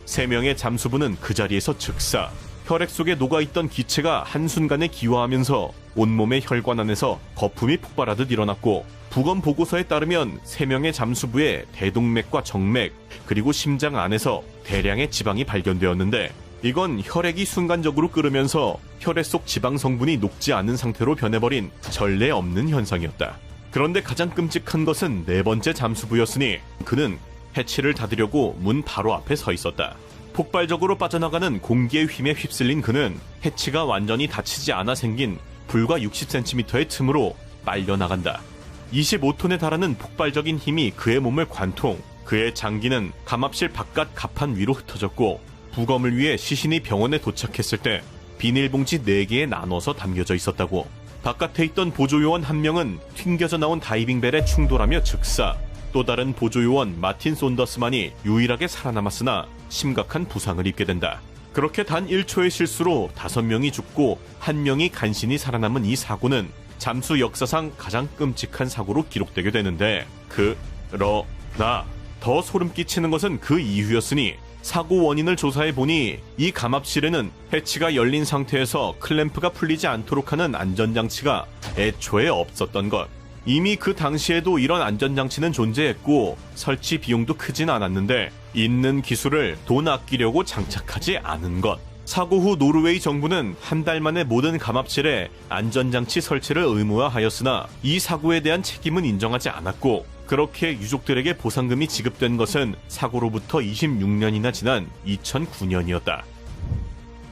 3명의 잠수부는 그 자리에서 즉사. 혈액 속에 녹아있던 기체가 한순간에 기화하면서 온몸의 혈관 안에서 거품이 폭발하듯 일어났고, 부검 보고서에 따르면 3명의 잠수부의 대동맥과 정맥 그리고 심장 안에서 대량의 지방이 발견되었는데, 이건 혈액이 순간적으로 끓으면서 혈액 속 지방 성분이 녹지 않은 상태로 변해버린 전례 없는 현상이었다. 그런데 가장 끔찍한 것은 4번째 잠수부였으니 그는 해치를 닫으려고 문 바로 앞에 서 있었다. 폭발적으로 빠져나가는 공기의 힘에 휩쓸린 그는 해치가 완전히 닫히지 않아 생긴 불과 60cm의 틈으로 빨려나간다. 25톤에 달하는 폭발적인 힘이 그의 몸을 관통, 그의 장기는 감압실 바깥 갑판 위로 흩어졌고, 부검을 위해 시신이 병원에 도착했을 때 비닐봉지 4개에 나눠서 담겨져 있었다고. 바깥에 있던 보조요원 1명은 튕겨져 나온 다이빙벨에 충돌하며 즉사. 또 다른 보조요원 마틴 손더스만이 유일하게 살아남았으나 심각한 부상을 입게 된다. 그렇게 단 1초의 실수로 5명이 죽고 1명이 간신히 살아남은 이 사고는 잠수 역사상 가장 끔찍한 사고로 기록되게 되는데, 그러나 더 소름 끼치는 것은 그 이유였으니 사고 원인을 조사해 보니 이 감압실에는 해치가 열린 상태에서 클램프가 풀리지 않도록 하는 안전장치가 애초에 없었던 것. 이미 그 당시에도 이런 안전장치는 존재했고 설치 비용도 크진 않았는데 있는 기술을 돈 아끼려고 장착하지 않은 것. 사고 후 노르웨이 정부는 한 달 만에 모든 감압실에 안전장치 설치를 의무화하였으나 이 사고에 대한 책임은 인정하지 않았고, 그렇게 유족들에게 보상금이 지급된 것은 사고로부터 26년이나 지난 2009년이었다.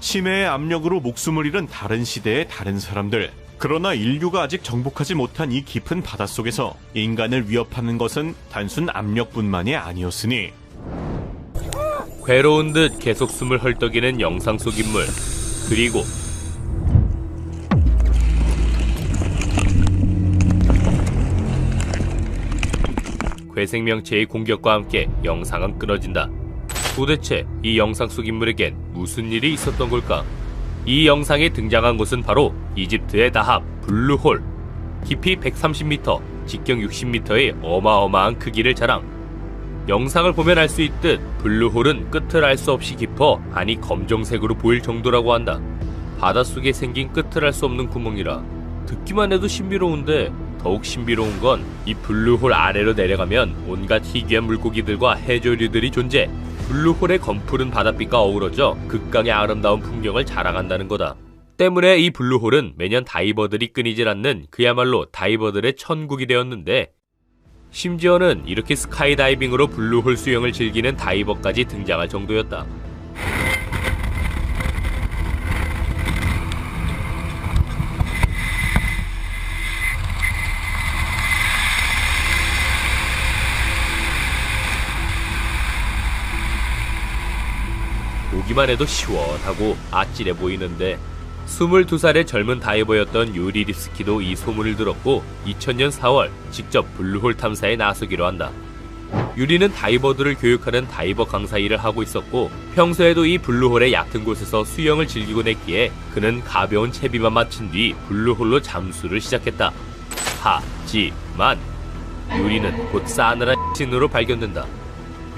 치매의 압력으로 목숨을 잃은 다른 시대의 다른 사람들. 그러나 인류가 아직 정복하지 못한 이 깊은 바닷속에서 인간을 위협하는 것은 단순 압력뿐만이 아니었으니, 괴로운 듯 계속 숨을 헐떡이는 영상 속 인물, 그리고 괴생명체의 공격과 함께 영상은 끊어진다. 도대체 이 영상 속 인물에겐 무슨 일이 있었던 걸까? 이 영상에 등장한 곳은 바로 이집트의 다합 블루홀. 깊이 130m, 직경 60m의 어마어마한 크기를 자랑. 영상을 보면 알 수 있듯 블루홀은 끝을 알 수 없이 깊어 아니 검정색으로 보일 정도라고 한다. 바닷속에 생긴 끝을 알 수 없는 구멍이라 듣기만 해도 신비로운데, 더욱 신비로운 건 이 블루홀 아래로 내려가면 온갖 희귀한 물고기들과 해조류들이 존재. 블루홀의 검푸른 바닷빛과 어우러져 극강의 아름다운 풍경을 자랑한다는 거다. 때문에 이 블루홀은 매년 다이버들이 끊이질 않는 그야말로 다이버들의 천국이 되었는데, 심지어는 이렇게 스카이다이빙으로 블루홀 수영을 즐기는 다이버까지 등장할 정도였다. 보기만 해도 시원하고 아찔해 보이는데, 22살의 젊은 다이버였던 유리 립스키도 이 소문을 들었고 2000년 4월 직접 블루홀 탐사에 나서기로 한다. 유리는 다이버들을 교육하는 다이버 강사 일을 하고 있었고 평소에도 이 블루홀의 얕은 곳에서 수영을 즐기곤 했기에 그는 가벼운 채비만 마친 뒤 블루홀로 잠수를 시작했다. 하지만 유리는 곧 싸늘한 신으로 발견된다.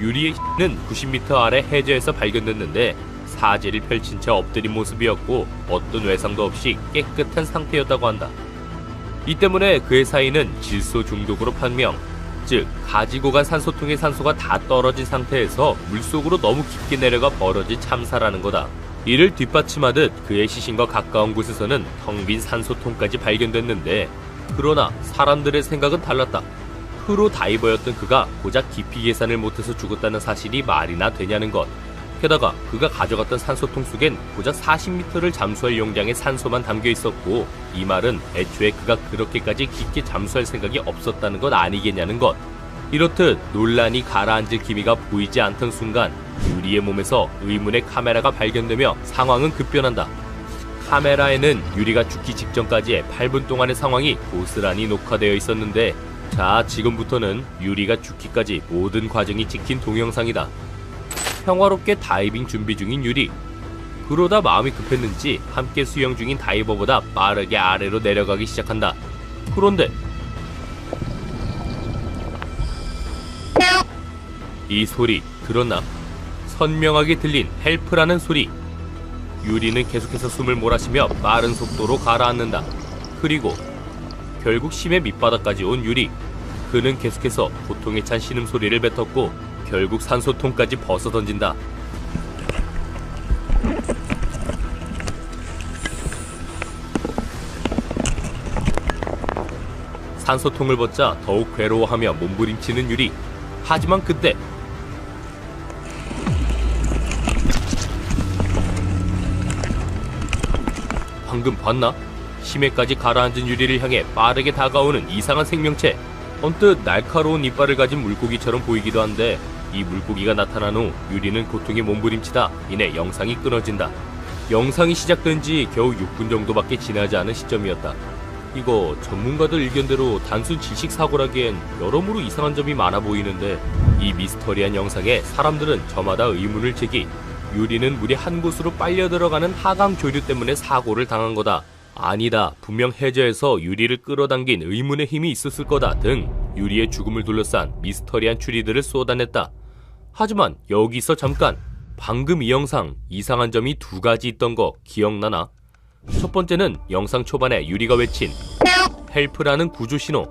유리의 는 90m 아래 해저에서 발견됐는데 사지를 펼친 채 엎드린 모습이었고 어떤 외상도 없이 깨끗한 상태였다고 한다. 이 때문에 그의 사인은 질소 중독으로 판명, 즉 가지고 간 산소통의 산소가 다 떨어진 상태에서 물속으로 너무 깊게 내려가 벌어진 참사라는 거다. 이를 뒷받침하듯 그의 시신과 가까운 곳에서는 텅 빈 산소통까지 발견됐는데, 그러나 사람들의 생각은 달랐다. 프로 다이버였던 그가 고작 깊이 계산을 못해서 죽었다는 사실이 말이나 되냐는 것. 게다가 그가 가져갔던 산소통 속엔 고작 40m를 잠수할 용량의 산소만 담겨 있었고, 이 말은 애초에 그가 그렇게까지 깊게 잠수할 생각이 없었다는 것 아니겠냐는 것. 이렇듯 논란이 가라앉을 기미가 보이지 않던 순간 유리의 몸에서 의문의 카메라가 발견되며 상황은 급변한다. 카메라에는 유리가 죽기 직전까지의 8분 동안의 상황이 고스란히 녹화되어 있었는데, 자, 지금부터는 유리가 죽기까지 모든 과정이 찍힌 동영상이다. 평화롭게 다이빙 준비 중인 유리. 그러다 마음이 급했는지 함께 수영 중인 다이버보다 빠르게 아래로 내려가기 시작한다. 그런데 이 소리 들었나? 선명하게 들린 헬프라는 소리. 유리는 계속해서 숨을 몰아쉬며 빠른 속도로 가라앉는다. 그리고 결국 심해 밑바닥까지 온 유리. 그는 계속해서 고통에 찬 신음소리를 뱉었고 결국 산소통까지 벗어던진다. 산소통을 벗자 더욱 괴로워하며 몸부림치는 유리. 하지만 그때 방금 봤나? 심해까지 가라앉은 유리를 향해 빠르게 다가오는 이상한 생명체. 언뜻 날카로운 이빨을 가진 물고기처럼 보이기도 한데, 이 물고기가 나타난 후 유리는 고통에 몸부림치다 이내 영상이 끊어진다. 영상이 시작된 지 겨우 6분 정도밖에 지나지 않은 시점이었다. 이거 전문가들 의견대로 단순 지식사고라기엔 여러모로 이상한 점이 많아 보이는데, 이 미스터리한 영상에 사람들은 저마다 의문을 제기, 유리는 물이 한 곳으로 빨려 들어가는 하강 조류 때문에 사고를 당한 거다. 아니다, 분명 해저에서 유리를 끌어당긴 의문의 힘이 있었을 거다 등 유리의 죽음을 둘러싼 미스터리한 추리들을 쏟아냈다. 하지만 여기서 잠깐, 방금 이 영상 이상한 점이 두 가지 있던 거 기억나나? 첫 번째는 영상 초반에 유리가 외친 헬프라는 구조 신호.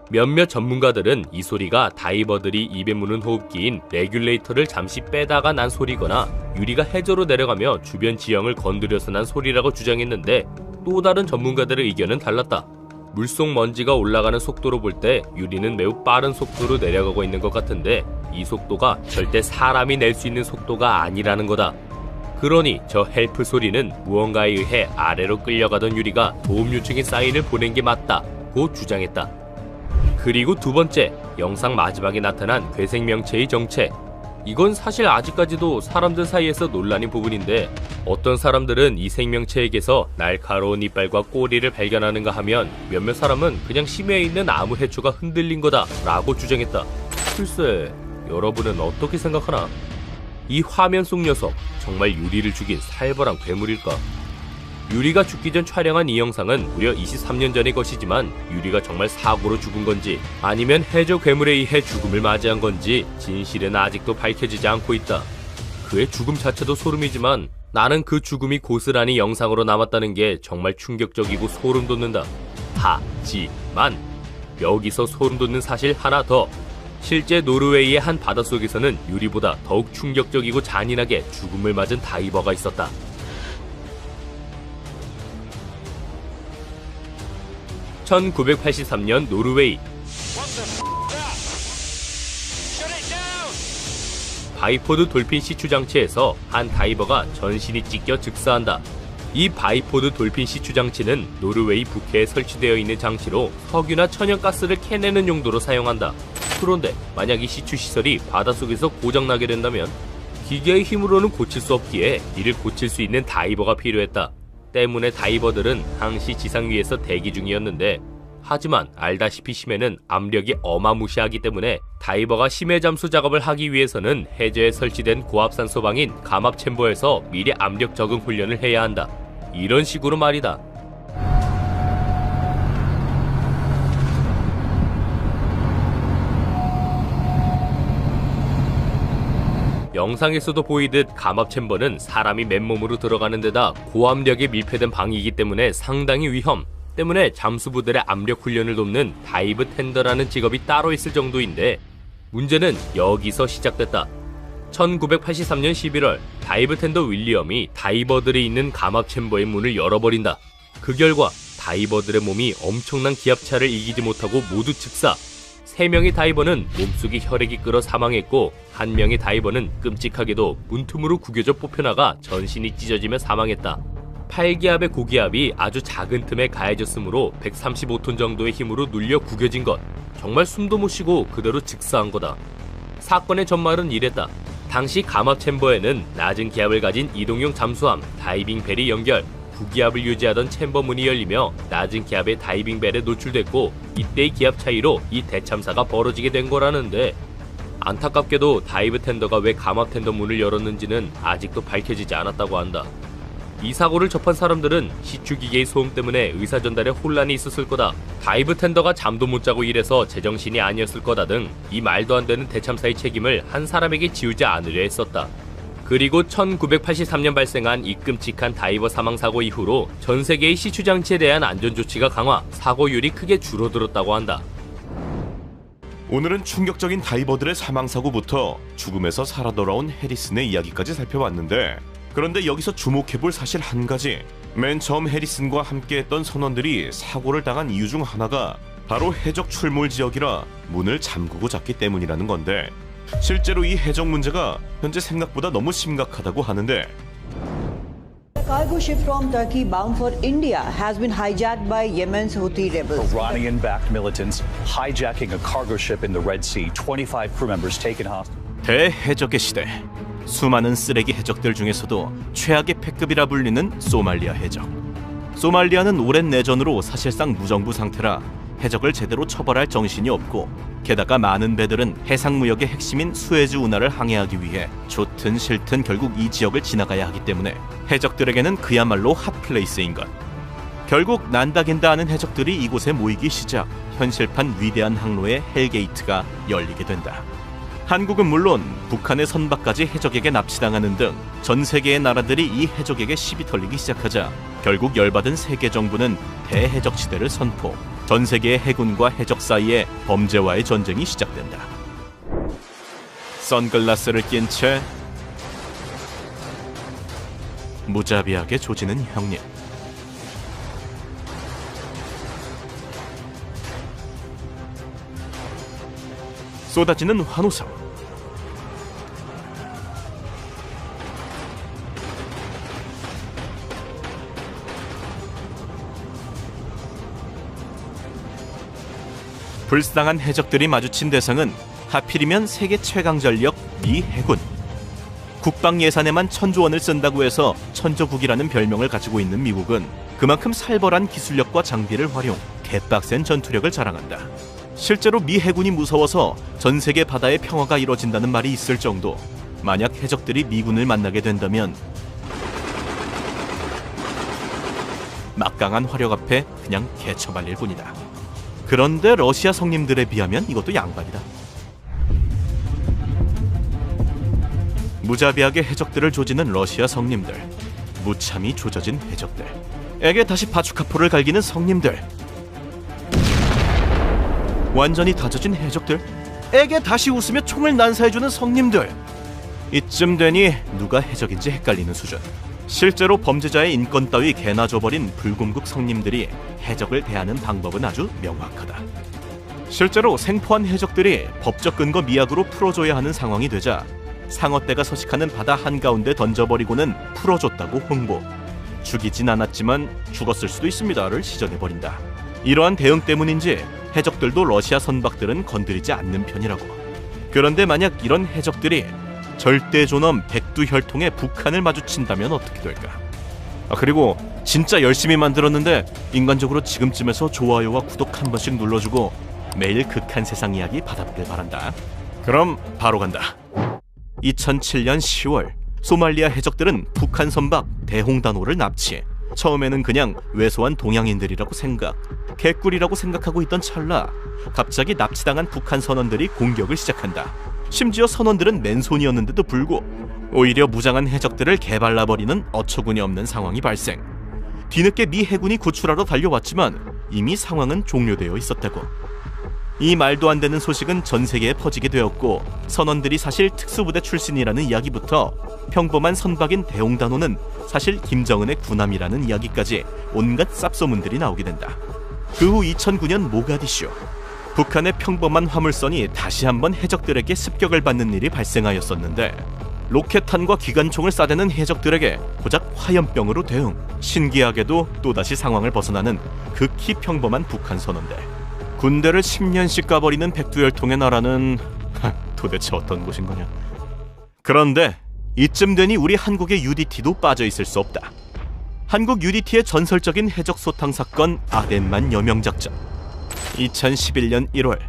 몇몇 전문가들은 이 소리가 다이버들이 입에 무는 호흡기인 레귤레이터를 잠시 빼다가 난 소리거나 유리가 해저로 내려가며 주변 지형을 건드려서 난 소리라고 주장했는데, 또 다른 전문가들의 의견은 달랐다. 물속 먼지가 올라가는 속도로 볼 때 유리는 매우 빠른 속도로 내려가고 있는 것 같은데, 이 속도가 절대 사람이 낼 수 있는 속도가 아니라는 거다. 그러니 저 헬프 소리는 무언가에 의해 아래로 끌려가던 유리가 도움 요청의 사인을 보낸 게 맞다고 주장했다. 그리고 두 번째, 영상 마지막에 나타난 괴생명체의 정체. 이건 사실 아직까지도 사람들 사이에서 논란인 부분인데, 어떤 사람들은 이 생명체에게서 날카로운 이빨과 꼬리를 발견하는가 하면, 몇몇 사람은 그냥 심해에 있는 아무 해초가 흔들린 거다 라고 주장했다. 글쎄, 여러분은 어떻게 생각하나? 이 화면 속 녀석 정말 유리를 죽인 살벌한 괴물일까? 유리가 죽기 전 촬영한 이 영상은 무려 23년 전의 것이지만, 유리가 정말 사고로 죽은 건지 아니면 해저 괴물에 의해 죽음을 맞이한 건지 진실은 아직도 밝혀지지 않고 있다. 그의 죽음 자체도 소름이지만 나는 그 죽음이 고스란히 영상으로 남았다는 게 정말 충격적이고 소름 돋는다. 하지만 여기서 소름 돋는 사실 하나 더. 실제 노르웨이의 한 바닷속에서는 유리보다 더욱 충격적이고 잔인하게 죽음을 맞은 다이버가 있었다. 1983년 노르웨이. 바이포드 돌핀 시추 장치에서 한 다이버가 전신이 찢겨 즉사한다. 이 바이포드 돌핀 시추 장치는 노르웨이 북해에 설치되어 있는 장치로 석유나 천연가스를 캐내는 용도로 사용한다. 그런데 만약 이 시추 시설이 바닷속에서 고장나게 된다면 기계의 힘으로는 고칠 수 없기에 이를 고칠 수 있는 다이버가 필요했다. 때문에 다이버들은 항시 지상 위에서 대기 중이었는데, 하지만 알다시피 심해는 압력이 어마무시하기 때문에 다이버가 심해 잠수 작업을 하기 위해서는 해저에 설치된 고압산소방인 감압 챔버에서 미리 압력 적응 훈련을 해야 한다. 이런 식으로 말이다. 영상에서도 보이듯 감압 챔버는 사람이 맨몸으로 들어가는 데다 고압력에 밀폐된 방이기 때문에 상당히 위험 때문에 잠수부들의 압력 훈련을 돕는 다이브 텐더라는 직업이 따로 있을 정도인데 문제는 여기서 시작됐다. 1983년 11월 다이브 텐더 윌리엄이 다이버들이 있는 감압 챔버의 문을 열어버린다. 그 결과 다이버들의 몸이 엄청난 기압차를 이기지 못하고 모두 즉사. 3명의 다이버는 몸속에 혈액이 끓어 사망했고 1명의 다이버는 끔찍하게도 문틈으로 구겨져 뽑혀나가 전신이 찢어지며 사망했다. 8기압의 고기압이 아주 작은 틈에 가해졌으므로 135톤 정도의 힘으로 눌려 구겨진 것. 정말 숨도 못 쉬고 그대로 즉사한 거다. 사건의 전말은 이랬다. 당시 감압 챔버에는 낮은 기압을 가진 이동용 잠수함 다이빙 벨이 연결, 부기압을 유지하던 챔버 문이 열리며 낮은 기압의 다이빙 벨에 노출됐고 이때의 기압 차이로 이 대참사가 벌어지게 된 거라는데 안타깝게도 다이브 텐더가 왜 감압 텐더 문을 열었는지는 아직도 밝혀지지 않았다고 한다. 이 사고를 접한 사람들은 시추기계의 소음 때문에 의사 전달에 혼란이 있었을 거다. 다이브 텐더가 잠도 못 자고 일해서 제정신이 아니었을 거다 등 이 말도 안 되는 대참사의 책임을 한 사람에게 지우지 않으려 했었다. 그리고 1983년 발생한 이 끔찍한 다이버 사망사고 이후로 전 세계의 시추장치에 대한 안전조치가 강화, 사고율이 크게 줄어들었다고 한다. 오늘은 충격적인 다이버들의 사망사고부터 죽음에서 살아 돌아온 해리슨의 이야기까지 살펴봤는데 그런데 여기서 주목해볼 사실 한 가지. 맨 처음 해리슨과 함께했던 선원들이 사고를 당한 이유 중 하나가 바로 해적 출몰 지역이라 문을 잠그고 잤기 때문이라는 건데 실제로 이 해적 문제가 현재 생각보다 너무 심각하다고 하는데 A cargo ship from Turkey bound for India has been hijacked by Yemen's Houthi rebels. Iranian-backed militants hijacking a cargo ship in the Red Sea. 25 crew members taken hostage. 대해적의 시대. 수많은 쓰레기 해적들 중에서도 최악의 패급이라 불리는 소말리아 해적. 소말리아는 오랜 내전으로 사실상 무정부 상태라 해적을 제대로 처벌할 정신이 없고 게다가 많은 배들은 해상무역의 핵심인 수에즈 운하를 항해하기 위해 좋든 싫든 결국 이 지역을 지나가야 하기 때문에 해적들에게는 그야말로 핫플레이스인 것. 결국 난다긴다 하는 해적들이 이곳에 모이기 시작 현실판 위대한 항로의 헬게이트가 열리게 된다. 한국은 물론 북한의 선박까지 해적에게 납치당하는 등 전 세계의 나라들이 이 해적에게 시비 털리기 시작하자 결국 열받은 세계 정부는 대해적 시대를 선포. 전 세계의 해군과 해적 사이에 범죄와의 전쟁이 시작된다. 선글라스를 낀 채 무자비하게 조지는 형님. 쏟아지는 환호성. 불쌍한 해적들이 마주친 대상은 하필이면 세계 최강 전력 미 해군. 국방 예산에만 1,000조 원을 쓴다고 해서 천조국이라는 별명을 가지고 있는 미국은 그만큼 살벌한 기술력과 장비를 활용, 개빡센 전투력을 자랑한다. 실제로 미 해군이 무서워서 전 세계 바다의 평화가 이뤄진다는 말이 있을 정도. 만약 해적들이 미군을 만나게 된다면 막강한 화력 앞에 그냥 개처발릴 뿐이다. 그런데 러시아 성님들에 비하면 이것도 양반이다. 무자비하게 해적들을 조지는 러시아 성님들, 무참히 조져진 해적들에게 다시 바주카포를 갈기는 성님들, 완전히 다져진 해적들에게 다시 웃으며 총을 난사해주는 성님들. 이쯤 되니 누가 해적인지 헷갈리는 수준. 실제로 범죄자의 인권 따위 개나 줘버린 불금국 성님들이 해적을 대하는 방법은 아주 명확하다. 실제로 생포한 해적들이 법적 근거 미약으로 풀어줘야 하는 상황이 되자 상어떼가 서식하는 바다 한가운데 던져버리고는 풀어줬다고 홍보. 죽이진 않았지만 죽었을 수도 있습니다를 시전해버린다. 이러한 대응 때문인지 해적들도 러시아 선박들은 건드리지 않는 편이라고. 그런데 만약 이런 해적들이 절대 존엄 백두혈통의 북한을 마주친다면 어떻게 될까? 그리고 진짜 열심히 만들었는데 인간적으로 지금쯤에서 좋아요와 구독 한 번씩 눌러주고 매일 극한 세상 이야기 받아보길 바란다. 그럼 바로 간다. 2007년 10월 소말리아 해적들은 북한 선박 대홍단호를 납치. 처음에는 그냥 왜소한 동양인들이라고 개꿀이라고 생각하고 있던 찰나 갑자기 납치당한 북한 선원들이 공격을 시작한다. 심지어 선원들은 맨손이었는데도 불구 오히려 무장한 해적들을 개발라버리는 어처구니 없는 상황이 발생. 뒤늦게 미 해군이 구출하러 달려왔지만 이미 상황은 종료되어 있었다고. 이 말도 안 되는 소식은 전 세계에 퍼지게 되었고, 선원들이 사실 특수부대 출신이라는 이야기부터 평범한 선박인 대홍단호는 사실 김정은의 군함이라는 이야기까지 온갖 쌉소문들이 나오게 된다. 그 후 2009년 모가디슈, 북한의 평범한 화물선이 다시 한번 해적들에게 습격을 받는 일이 발생하였었는데, 로켓탄과 기관총을 쏴대는 해적들에게 고작 화염병으로 대응. 신기하게도 또다시 상황을 벗어나는 극히 평범한 북한 선원들. 군대를 10년씩 까버리는 백두혈통의 나라는 도대체 어떤 곳인 거냐. 그런데 이쯤 되니 우리 한국의 UDT도 빠져있을 수 없다. 한국 UDT의 전설적인 해적 소탕 사건 아덴만 여명작전. 2011년 1월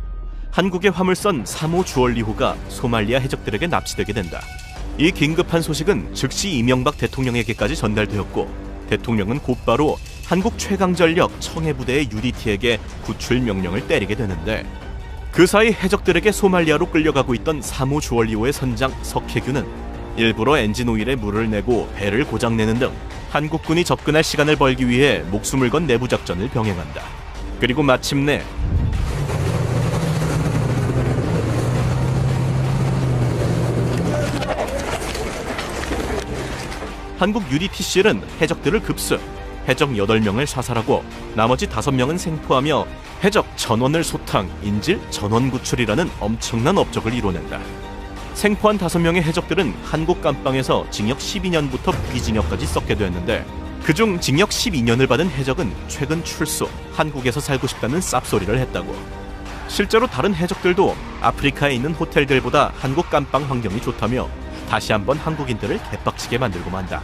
한국의 화물선 3호 주얼리호가 소말리아 해적들에게 납치되게 된다. 이 긴급한 소식은 즉시 이명박 대통령에게까지 전달되었고, 대통령은 곧바로 한국 최강전력 청해부대의 UDT에게 구출 명령을 때리게 되는데, 그 사이 해적들에게 소말리아로 끌려가고 있던 3호 주얼리호의 선장 석혜규는 일부러 엔진 오일에 물을 내고 배를 고장내는 등 한국군이 접근할 시간을 벌기 위해 목숨을 건 내부작전을 병행한다. 그리고 마침내 한국 UDTCL은 해적들을 급습, 해적 8명을 사살하고 나머지 5명은 생포하며 해적 전원을 소탕, 인질 전원 구출이라는 엄청난 업적을 이뤄낸다. 생포한 5명의 해적들은 한국 감방에서 징역 12년부터 무기징역까지 썩게 되었는데, 그중 징역 12년을 받은 해적은 최근 출소, 한국에서 살고 싶다는 쌉소리를 했다고. 실제로 다른 해적들도 아프리카에 있는 호텔들보다 한국 감방 환경이 좋다며 다시 한번 한국인들을 개빡치게 만들고 만다.